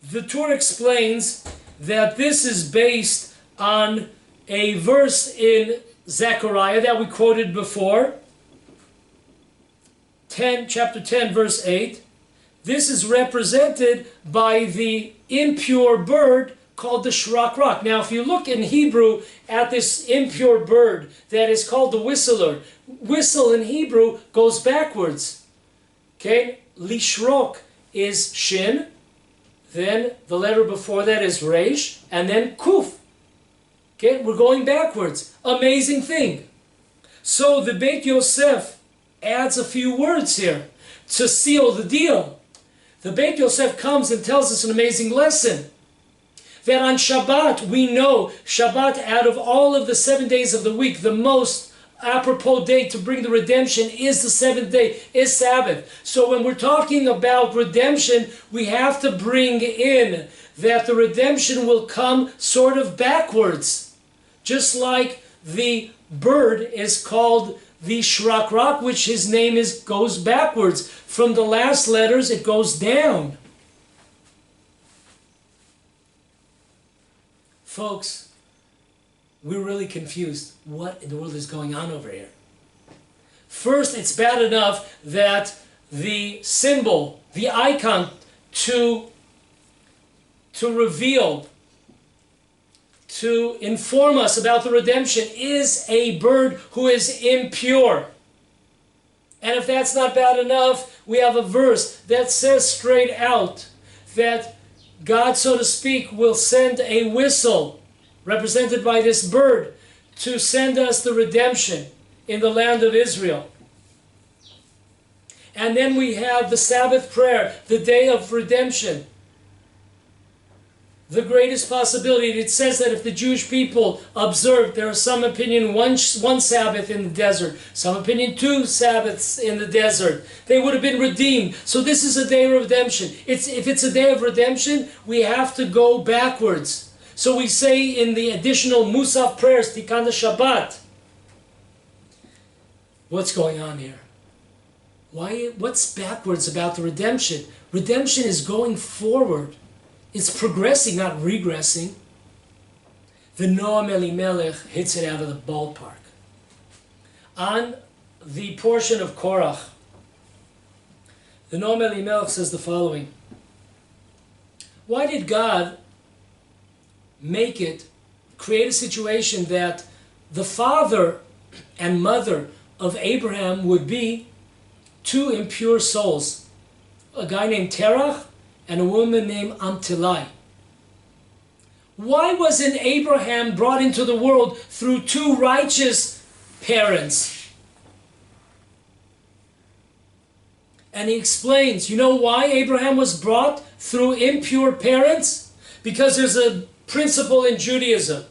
The Torah explains that this is based on a verse in Zechariah that we quoted before, chapter 10, verse 8. This is represented by the impure bird called the shrak rock. Now, if you look in Hebrew at this impure bird that is called the whistler, whistle in Hebrew goes backwards. Okay? Lishrok is shin, then the letter before that is resh, and then kuf. Okay? We're going backwards. Amazing thing. So the Beit Yosef adds a few words here to seal the deal. The Beit Yosef comes and tells us an amazing lesson. That on Shabbat, we know Shabbat, out of all of the 7 days of the week, the most apropos day to bring the redemption is the seventh day, is Sabbath. So when we're talking about redemption, we have to bring in that the redemption will come sort of backwards. Just like the bird is called the shrak rock, which his name goes backwards. From the last letters, it goes down. Folks, we're really confused. What in the world is going on over here? First, it's bad enough that the symbol, the icon to reveal, to inform us about the redemption is a bird who is impure. And if that's not bad enough, we have a verse that says straight out that God, so to speak, will send a whistle, represented by this bird, to send us the redemption in the land of Israel. And then we have the Sabbath prayer, the day of redemption. The greatest possibility. It says that if the Jewish people observed, there are some opinion one Sabbath in the desert, some opinion 2 Sabbaths in the desert, they would have been redeemed. So this is a day of redemption. If it's a day of redemption, we have to go backwards. So we say in the additional Musaf prayers, Tikkun Shabbat. What's going on here? What's backwards about the redemption? Redemption is going forward. It's progressing, not regressing. The Noam Elimelech hits it out of the ballpark. On the portion of Korach, the Noam Elimelech says the following. Why did God create a situation that the father and mother of Abraham would be 2 impure souls? A guy named Terach and a woman named Amtilai. Why wasn't Abraham brought into the world through 2 righteous parents? And he explains, you know why Abraham was brought through impure parents? Because there's a principle in Judaism,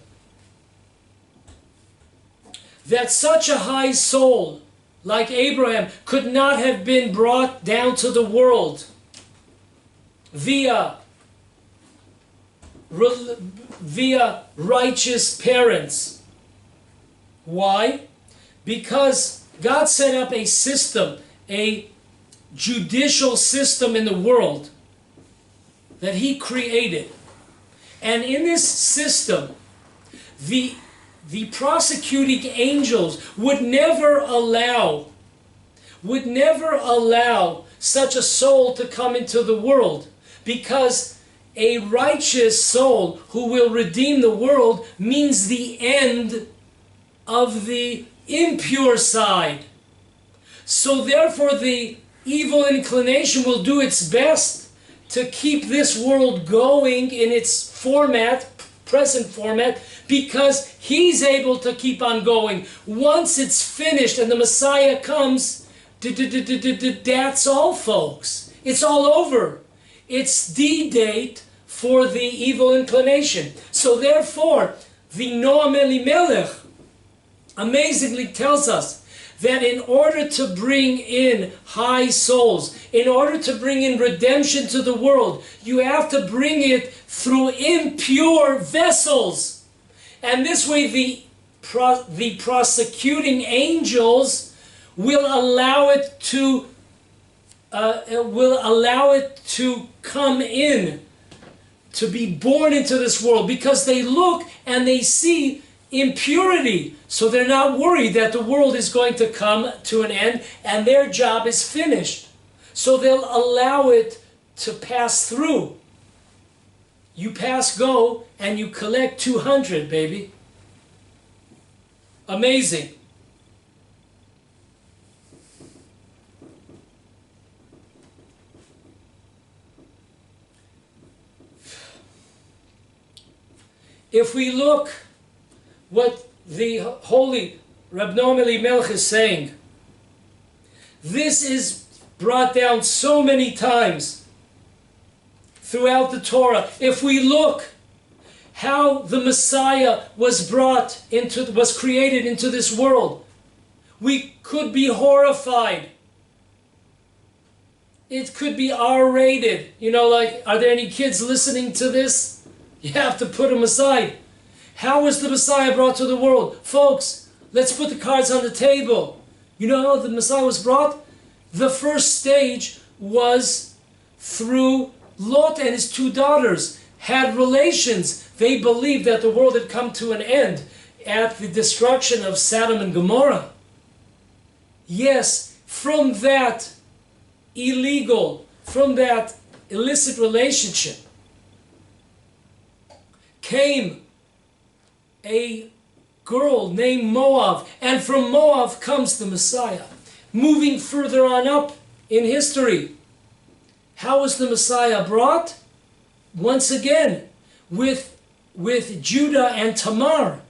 that such a high soul like Abraham could not have been brought down to the world via righteous parents. Why? Because God set up a system, a judicial system in the world that He created. And in this system, the prosecuting angels would never allow such a soul to come into the world, because a righteous soul who will redeem the world means the end of the impure side. So therefore the evil inclination will do its best to keep this world going in its format, present format, because he's able to keep on going. Once it's finished and the Messiah comes, that's all, folks. It's all over. It's the date for the evil inclination. So therefore, the Noam Elimelech amazingly tells us that in order to bring in high souls, in order to bring in redemption to the world, you have to bring it through impure vessels. And this way the prosecuting angels will allow it to come in, to be born into this world, because they look and they see impurity. So they're not worried that the world is going to come to an end and their job is finished. So they'll allow it to pass through. You pass go and you collect 200, baby. Amazing. If we look what the holy Reb Noam Elimelech is saying, this is brought down so many times throughout the Torah. If we look how the Messiah was created into this world, we could be horrified. It could be R-rated. You know, like, are there any kids listening to this? You have to put them aside. How was the Messiah brought to the world? Folks, let's put the cards on the table. You know how the Messiah was brought? The first stage was through Lot and his 2 daughters had relations. They believed that the world had come to an end at the destruction of Sodom and Gomorrah. Yes, from that illicit relationship came a girl named Moab, and from Moab comes the Messiah. Moving further on up in history, how was the Messiah brought? Once again, with Judah and Tamar.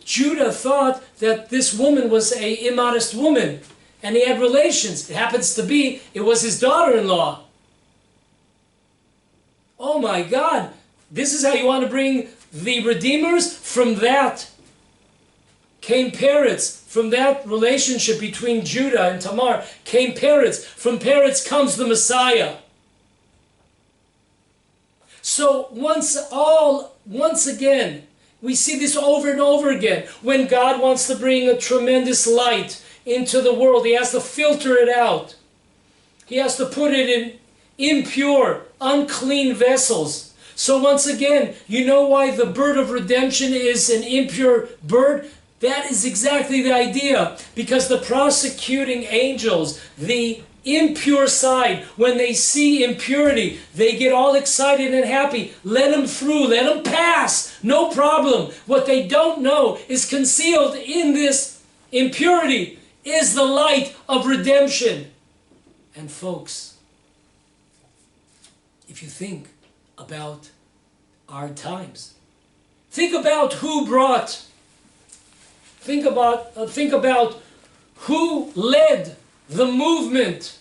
Judah thought that this woman was an immodest woman, and he had relations. It happens to be, it was his daughter-in-law. Oh my God, this is how you want to bring the Redeemers? From that came Peretz. From that relationship between Judah and Tamar came Peretz. From Peretz comes the Messiah. So once again, we see this over and over again. When God wants to bring a tremendous light into the world, He has to filter it out. He has to put it in impure, unclean vessels. So once again, you know why the bird of redemption is an impure bird? That is exactly the idea. Because the prosecuting angels, the impure side, when they see impurity, they get all excited and happy. Let them through, let them pass, no problem. What they don't know is concealed in this impurity is the light of redemption. And folks, if you think about our times, think about who brought, think about who led the movement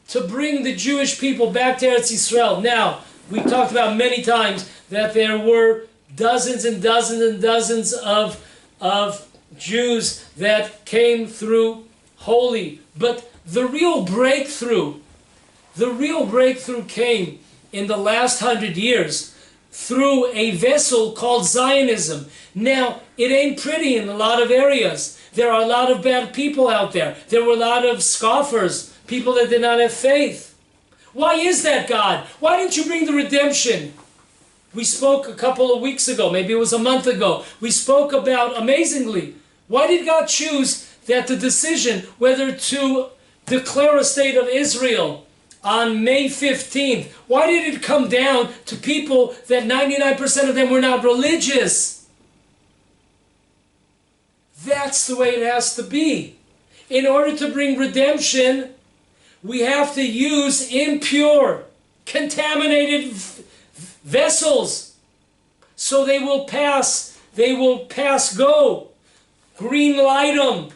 to bring the Jewish people back to Eretz Yisrael. Now, we talked about many times that there were dozens and dozens and dozens of Jews that came through holy. But the real breakthrough came in the last 100 years through a vessel called Zionism. Now, it ain't pretty in a lot of areas. There are a lot of bad people out there. There were a lot of scoffers, people that did not have faith. Why is that, God? Why didn't you bring the redemption? We spoke a couple of weeks ago, maybe it was a month ago, we spoke about, amazingly, why did God choose that the decision whether to declare a state of Israel on May 15th, why did it come down to people that 99% of them were not religious? That's the way it has to be. In order to bring redemption, we have to use impure, contaminated vessels. So they will pass go. Green light them.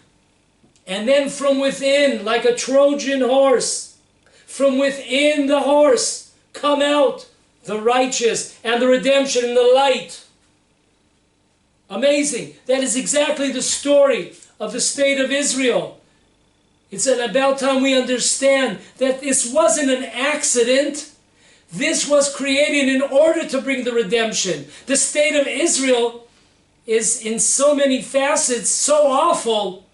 And then from within, like a Trojan horse, from within the horse, come out the righteous and the redemption and the light. Amazing. That is exactly the story of the state of Israel. It's about time we understand that this wasn't an accident. This was created in order to bring the redemption. The state of Israel is in so many facets so awful.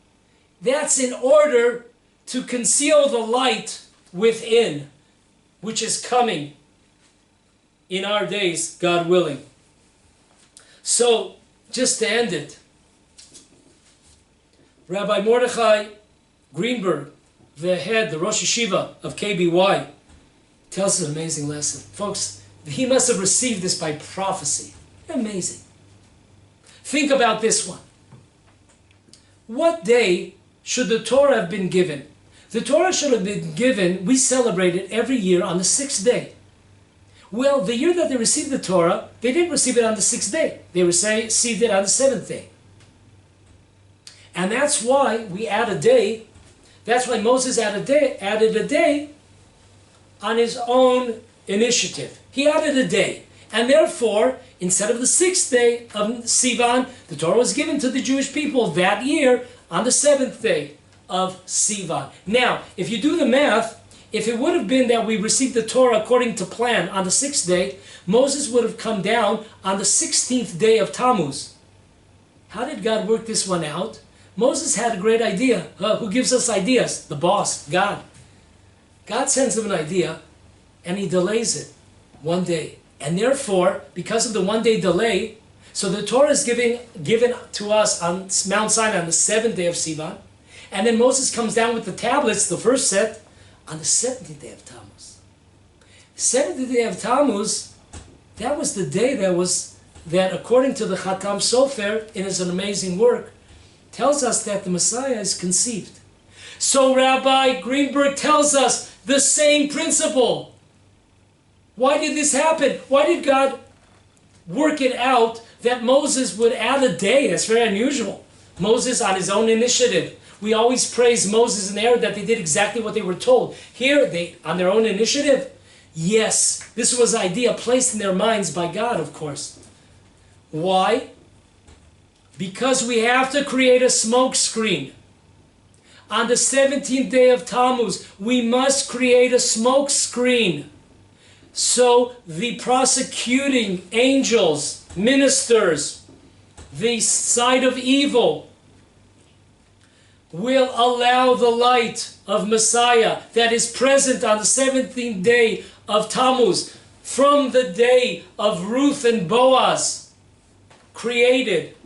That's in order to conceal the light within, which is coming in our days, God willing. So, just to end it, Rabbi Mordechai Greenberg, the head, the Rosh Yeshiva of KBY, tells us an amazing lesson. Folks, he must have received this by prophecy. Amazing. Think about this one. What day should the Torah have been given? The Torah should have been given, we celebrate it every year on the 6th day. Well, the year that they received the Torah, they didn't receive it on the 6th day. They received it on the 7th day. And that's why we add a day. That's why Moses added a day on his own initiative. He added a day. And therefore, instead of the 6th day of Sivan, the Torah was given to the Jewish people that year on the 7th day of Sivan. Now, if you do the math, if it would have been that we received the Torah according to plan on the 6th day, Moses would have come down on the 16th day of Tammuz. How did God work this one out? Moses had a great idea. Who gives us ideas? The boss, God. God sends him an idea and he delays it one day. And therefore, because of the one-day delay, so the Torah is given to us on Mount Sinai on the 7th day of Sivan, and then Moses comes down with the tablets, the first set, on the 17th day of Tammuz. 17th day of Tammuz, that was the day that according to the Khatam Sofer, it is an amazing work, tells us that the Messiah is conceived. So Rabbi Greenberg tells us the same principle. Why did this happen? Why did God work it out that Moses would add a day? That's very unusual. Moses on his own initiative. We always praise Moses and Aaron that they did exactly what they were told. Here, they on their own initiative? Yes, this was an idea placed in their minds by God, of course. Why? Because we have to create a smoke screen. On the 17th day of Tammuz, we must create a smoke screen. So the prosecuting angels, ministers, the side of evil, will allow the light of Messiah that is present on the 17th day of Tammuz, from the day of Ruth and Boaz, created.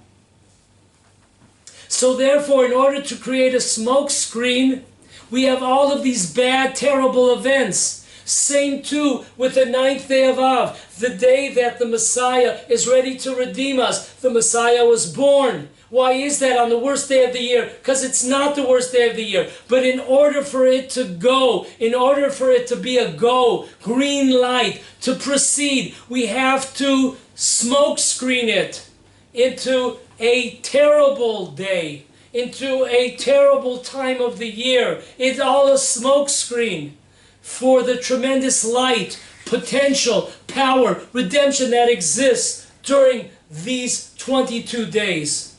So therefore, in order to create a smoke screen, we have all of these bad, terrible events. Same too with the 9th day of Av, the day that the Messiah is ready to redeem us. The Messiah was born. Why is that on the worst day of the year? Because it's not the worst day of the year. But in order for it to go, in order for it to be a go, green light, to proceed, we have to smoke screen it into a terrible day, into a terrible time of the year. It's all a smoke screen for the tremendous light, potential, power, redemption that exists during these 22 days.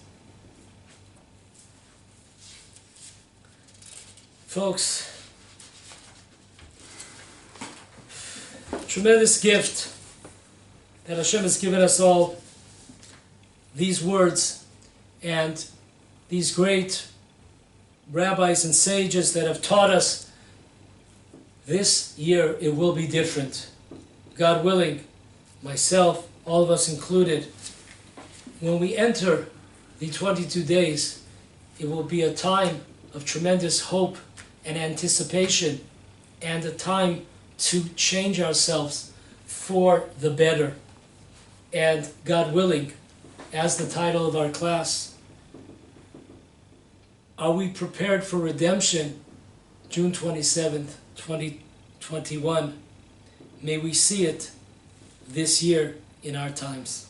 Folks, tremendous gift that Hashem has given us all, these words and these great rabbis and sages that have taught us. This year it will be different. God willing, myself, all of us included, when we enter the 22 days, it will be a time of tremendous hope and anticipation, and a time to change ourselves for the better. And God willing, as the title of our class, are we prepared for redemption? June 27th, 2021. May we see it this year in our times.